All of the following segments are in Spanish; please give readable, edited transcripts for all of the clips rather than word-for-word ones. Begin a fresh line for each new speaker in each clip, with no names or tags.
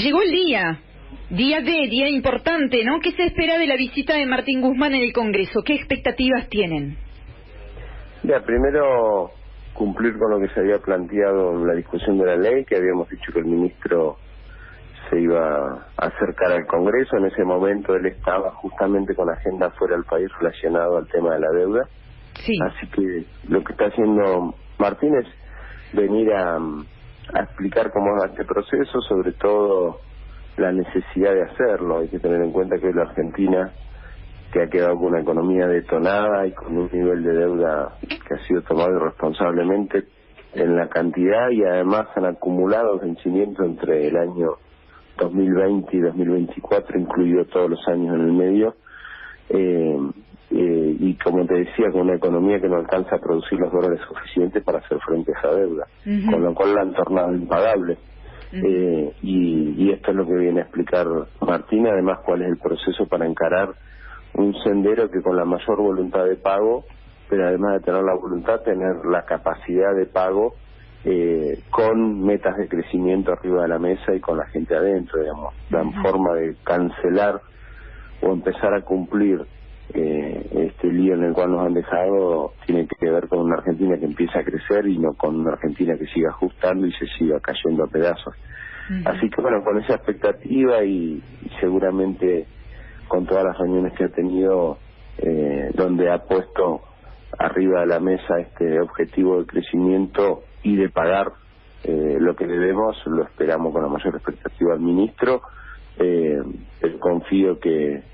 Llegó el día importante, ¿no? ¿Qué se espera de la visita de Martín Guzmán en el Congreso? ¿Qué expectativas tienen?
Ya, primero cumplir con lo que se había planteado en la discusión de la ley, que habíamos dicho que el ministro se iba a acercar al Congreso. En ese momento él estaba justamente con agenda fuera del país relacionado al tema de la deuda.
Sí.
Así que lo que está haciendo Martín es venir a explicar cómo va este proceso, sobre todo la necesidad de hacerlo. Hay que tener en cuenta que la Argentina, que ha quedado con una economía detonada y con un nivel de deuda que ha sido tomado irresponsablemente en la cantidad, y además han acumulado vencimientos entre el año 2020 y 2024, incluido todos los años en el medio, y como te decía, con una economía que no alcanza a producir los dólares suficientes para hacer frente a esa deuda, con lo cual la han tornado impagable. Y esto es lo que viene a explicar Martín, además cuál es el proceso para encarar un sendero que con la mayor voluntad de pago, pero además de tener la voluntad, tener la capacidad de pago, con metas de crecimiento arriba de la mesa y con la gente adentro, digamos. La forma de cancelar o empezar a cumplir este lío en el cual nos han dejado tiene que ver con una Argentina que empieza a crecer y no con una Argentina que siga ajustando y se siga cayendo a pedazos. Así que bueno, con esa expectativa y seguramente con todas las reuniones que ha tenido, donde ha puesto arriba de la mesa este objetivo de crecimiento y de pagar lo que debemos, lo esperamos con la mayor expectativa al ministro. Pero confío que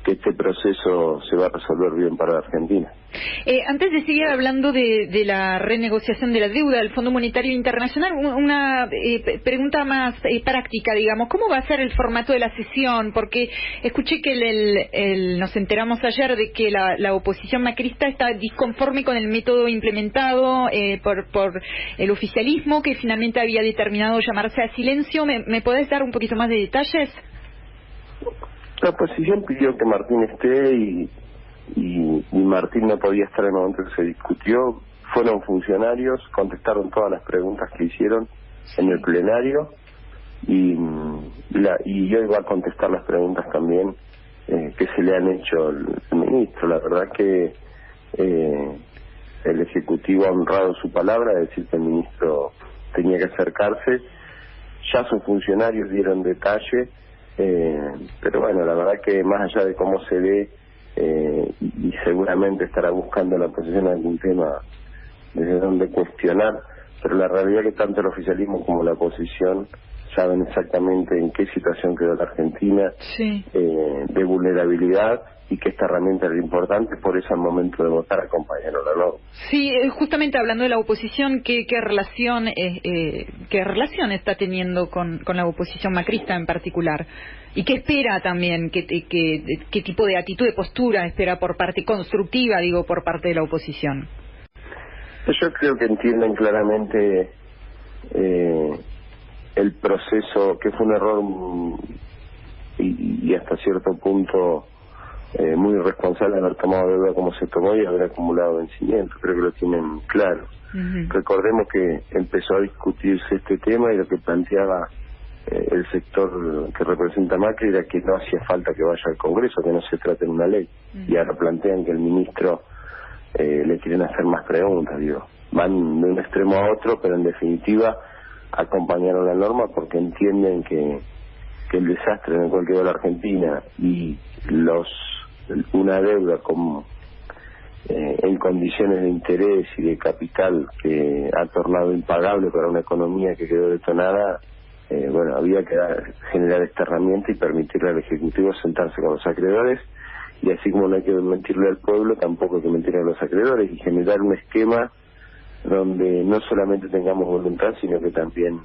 este proceso se va a resolver bien para la Argentina.
Antes de seguir hablando de la renegociación de la deuda del Fondo Monetario Internacional, una pregunta más práctica, digamos. ¿Cómo va a ser el formato de la sesión? Porque escuché que nos enteramos ayer de que la oposición macrista está disconforme con el método implementado por el oficialismo, que finalmente había determinado llamarse a silencio. ¿Me podés dar un poquito más de detalles?
La oposición pidió que Martín esté y Martín no podía estar en el momento que se discutió. Fueron funcionarios, contestaron todas las preguntas que hicieron en el plenario y yo iba a contestar las preguntas también que se le han hecho al ministro. La verdad que el Ejecutivo ha honrado su palabra de decir que el ministro tenía que acercarse. Ya sus funcionarios dieron detalle. Pero bueno, la verdad que más allá de cómo se ve, y seguramente estará buscando la oposición en algún tema desde donde cuestionar, pero la realidad es que tanto el oficialismo como la oposición saben exactamente en qué situación quedó la Argentina, de vulnerabilidad, y que esta herramienta era importante, por eso al momento de votar acompañaron a la.
Sí, justamente hablando de la oposición, ¿qué relación está teniendo con la oposición macrista en particular? ¿Y qué espera también? ¿Qué tipo de actitud, de postura espera por parte constructiva, por parte de la oposición?
Yo creo que entienden claramente el proceso, que fue un error y hasta cierto punto muy irresponsable haber tomado deuda como se tomó y haber acumulado vencimiento. Creo que lo tienen claro. Recordemos que empezó a discutirse este tema y lo que planteaba el sector que representa Macri era que no hacía falta que vaya al Congreso, que no se trate de una ley. Y ahora plantean que el ministro le quieren hacer más preguntas. Van de un extremo a otro, pero en definitiva acompañaron la norma porque entienden que el desastre en el cual quedó la Argentina y una deuda en condiciones de interés y de capital que ha tornado impagable para una economía que quedó detonada, había que generar esta herramienta y permitirle al Ejecutivo sentarse con los acreedores, y así como no hay que mentirle al pueblo, tampoco hay que mentirle a los acreedores, y generar un esquema donde no solamente tengamos voluntad, sino que también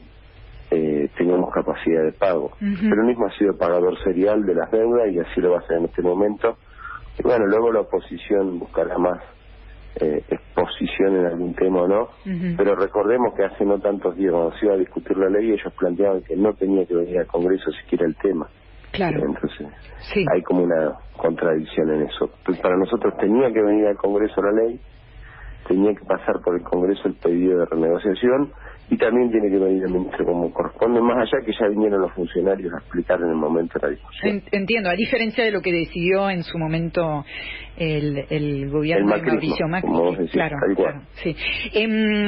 tengamos capacidad de pago. Pero el mismo ha sido pagador serial de las deudas y así lo va a hacer en este momento. Y bueno, luego la oposición buscará más exposición en algún tema o no, pero recordemos que hace no tantos días, cuando se iba a discutir la ley, ellos planteaban que no tenía que venir al Congreso siquiera el tema.
Claro.
Entonces hay como una contradicción en eso. Entonces, para nosotros tenía que venir al Congreso la ley, tenía que pasar por el Congreso el pedido de renegociación, y también tiene que venir el ministro como corresponde, más allá que ya vinieron los funcionarios a explicar en el momento de la discusión.
Entiendo, a diferencia de lo que decidió en su momento el gobierno de Mauricio Macri.
Como vos decís,
claro, sí.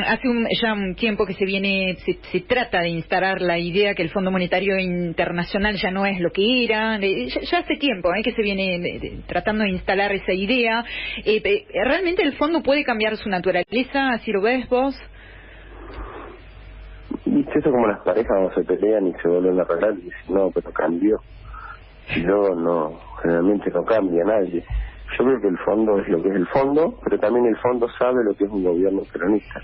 Hace ya un tiempo que se trata de instalar la idea que el Fondo Monetario Internacional ya no es lo que era, ya hace tiempo que se viene tratando de instalar esa idea. ¿Realmente el fondo puede cambiar su naturaleza? ¿Así lo ves vos?
Viste, eso como las parejas cuando se pelean y se vuelven a arreglar y dicen, no, pero cambió. Y luego no, generalmente no cambia nadie. Yo creo que el fondo es lo que es el fondo, pero también el fondo sabe lo que es un gobierno peronista.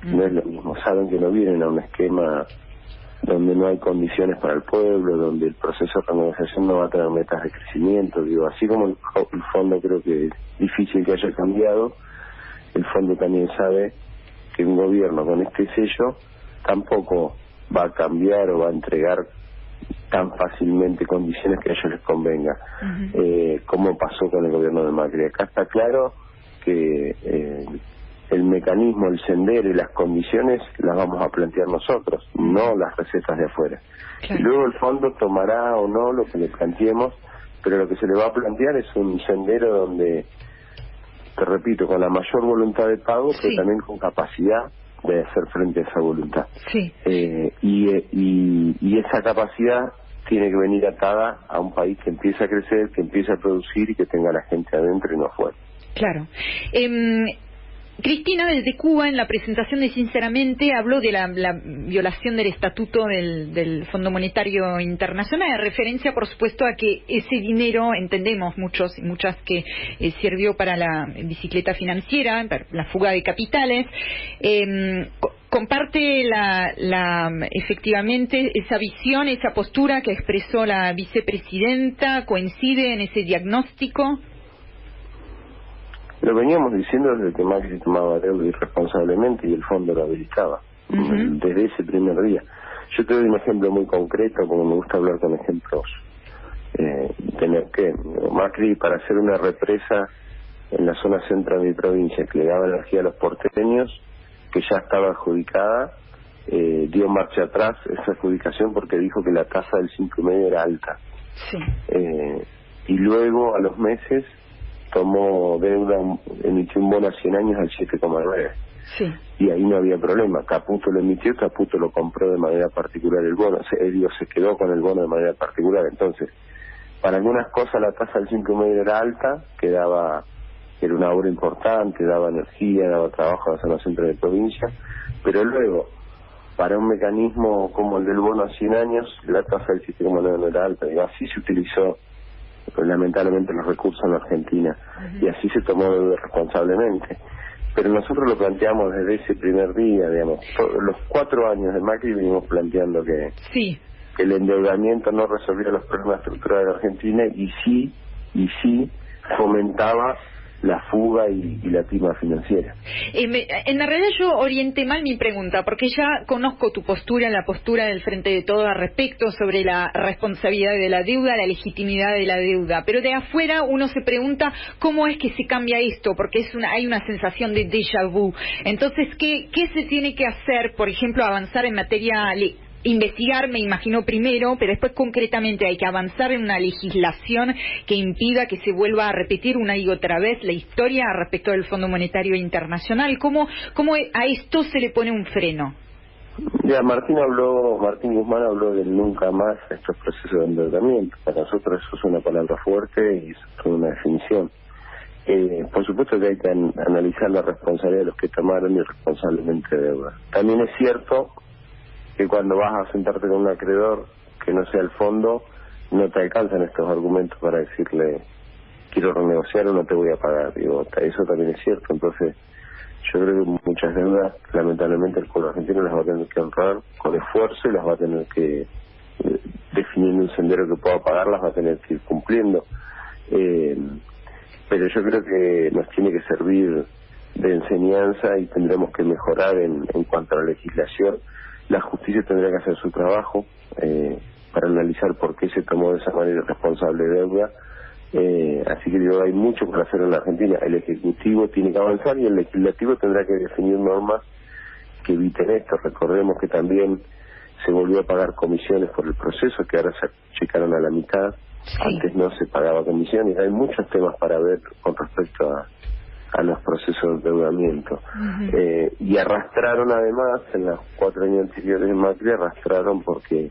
No es lo mismo, saben que no vienen a un esquema donde no hay condiciones para el pueblo, donde el proceso de renegociación no va a tener metas de crecimiento. Digo, así como el fondo creo que es difícil que haya cambiado, el fondo también sabe que un gobierno con este sello tampoco va a cambiar o va a entregar tan fácilmente condiciones que a ellos les convenga, como pasó con el gobierno de Macri. Acá está claro que el mecanismo, el sendero y las condiciones las vamos a plantear nosotros, no las recetas de afuera. Claro. Y luego el fondo tomará o no lo que le planteemos, pero lo que se le va a plantear es un sendero donde, te repito, con la mayor voluntad de pago, pero también con capacidad de hacer frente a esa voluntad.
Sí.
Y esa capacidad tiene que venir atada a un país que empiece a crecer, que empiece a producir y que tenga a la gente adentro y no afuera.
Claro. Cristina, desde Cuba, en la presentación de Sinceramente, habló de la violación del estatuto del Fondo Monetario Internacional, en referencia, por supuesto, a que ese dinero, entendemos muchos y muchas, que sirvió para la bicicleta financiera, para la fuga de capitales. ¿Comparte efectivamente esa visión, esa postura que expresó la vicepresidenta? ¿Coincide en ese diagnóstico?
Lo veníamos diciendo desde que Macri tomaba deuda irresponsablemente y el fondo lo habilitaba, desde ese primer día. Yo te doy un ejemplo muy concreto, como me gusta hablar con ejemplos. Macri, para hacer una represa en la zona central de mi provincia que le daba energía a los porteños, que ya estaba adjudicada, dio marcha atrás esa adjudicación porque dijo que la tasa del 5,5 era alta.
Sí.
Y luego, a los meses, tomó deuda, emitió un bono a 100 años al 7,9.
Sí.
Y ahí no había problema. Caputo lo emitió, Caputo lo compró de manera particular el bono. Se quedó con el bono de manera particular. Entonces, para algunas cosas la tasa del 5,5 era alta, era una obra importante, daba energía, daba trabajo a la zona centro de provincia, pero luego, para un mecanismo como el del bono a 100 años, la tasa del 7,9 no era alta. Digo, así se utilizó lamentablemente los recursos en la Argentina, y así se tomó responsablemente. Pero nosotros lo planteamos desde ese primer día, digamos, los 4 años de Macri venimos planteando que el endeudamiento no resolvía los problemas estructurales de la Argentina y sí fomentaba la fuga y la tima financiera.
En la realidad yo orienté mal mi pregunta, porque ya conozco tu postura, la postura del Frente de Todos al respecto, sobre la responsabilidad de la deuda, la legitimidad de la deuda, pero de afuera uno se pregunta cómo es que se cambia esto, porque hay una sensación de déjà vu. Entonces, ¿qué se tiene que hacer? Por ejemplo, avanzar en materia investigar, me imagino, primero, pero después concretamente hay que avanzar en una legislación que impida que se vuelva a repetir una y otra vez la historia respecto del Fondo Monetario Internacional. ¿Cómo a esto se le pone un freno?
Ya, Martín Guzmán habló del nunca más estos procesos de endeudamiento. Para nosotros eso es una palabra fuerte y es una definición. Por supuesto que hay que analizar la responsabilidad de los que tomaron irresponsablemente deuda. También es cierto que cuando vas a sentarte con un acreedor que no sea el fondo, no te alcanzan estos argumentos para decirle quiero renegociar o no te voy a pagar. Digo, eso también es cierto. Entonces, yo creo que muchas deudas, lamentablemente, el pueblo argentino las va a tener que honrar con esfuerzo y las va a tener que, definiendo un sendero que pueda pagar, las va a tener que ir cumpliendo. Pero yo creo que nos tiene que servir de enseñanza y tendremos que mejorar en cuanto a la legislación. La justicia tendría que hacer su trabajo para analizar por qué se tomó de esa manera responsable deuda. Así que digo, hay mucho por hacer en la Argentina. El Ejecutivo tiene que avanzar y el Legislativo tendrá que definir normas que eviten esto. Recordemos que también se volvió a pagar comisiones por el proceso, que ahora se achicaron a la mitad. Sí. Antes no se pagaba comisiones. Hay muchos temas para ver con respecto a los procesos de endeudamiento. Y arrastraron además, en los 4 años anteriores de Macri, arrastraron porque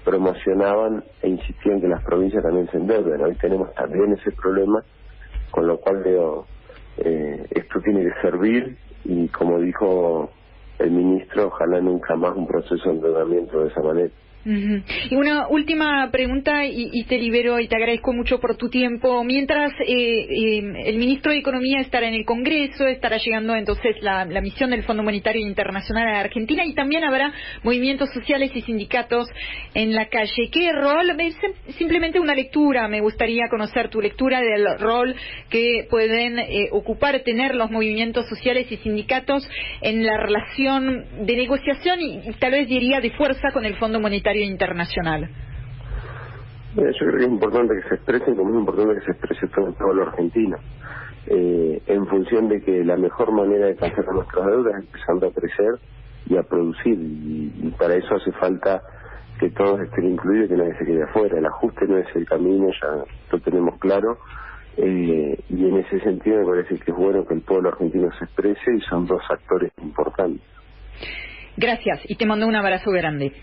promocionaban e insistían que las provincias también se endeuden. Hoy tenemos también ese problema, con lo cual veo, esto tiene que servir, y como dijo el ministro, ojalá nunca más un proceso de endeudamiento de esa manera.
Y una última pregunta, y te libero y te agradezco mucho por tu tiempo. Mientras el ministro de Economía estará en el Congreso, estará llegando entonces la misión del Fondo Monetario Internacional a Argentina, y también habrá movimientos sociales y sindicatos en la calle. ¿Qué rol? Simplemente una lectura, me gustaría conocer tu lectura del rol que pueden tener los movimientos sociales y sindicatos en la relación de negociación y tal vez diría de fuerza con el Fondo Monetario Internacional.
Yo creo que es importante que se expresen, como es importante que se exprese todo el pueblo argentino, en función de que la mejor manera de cancelar nuestras deudas es empezando a crecer y a producir, y para eso hace falta que todos estén incluidos y que nadie se quede afuera. El ajuste no es el camino, ya lo tenemos claro, y en ese sentido me parece que es bueno que el pueblo argentino se exprese, y son dos actores importantes.
Gracias, y te mando un abrazo grande.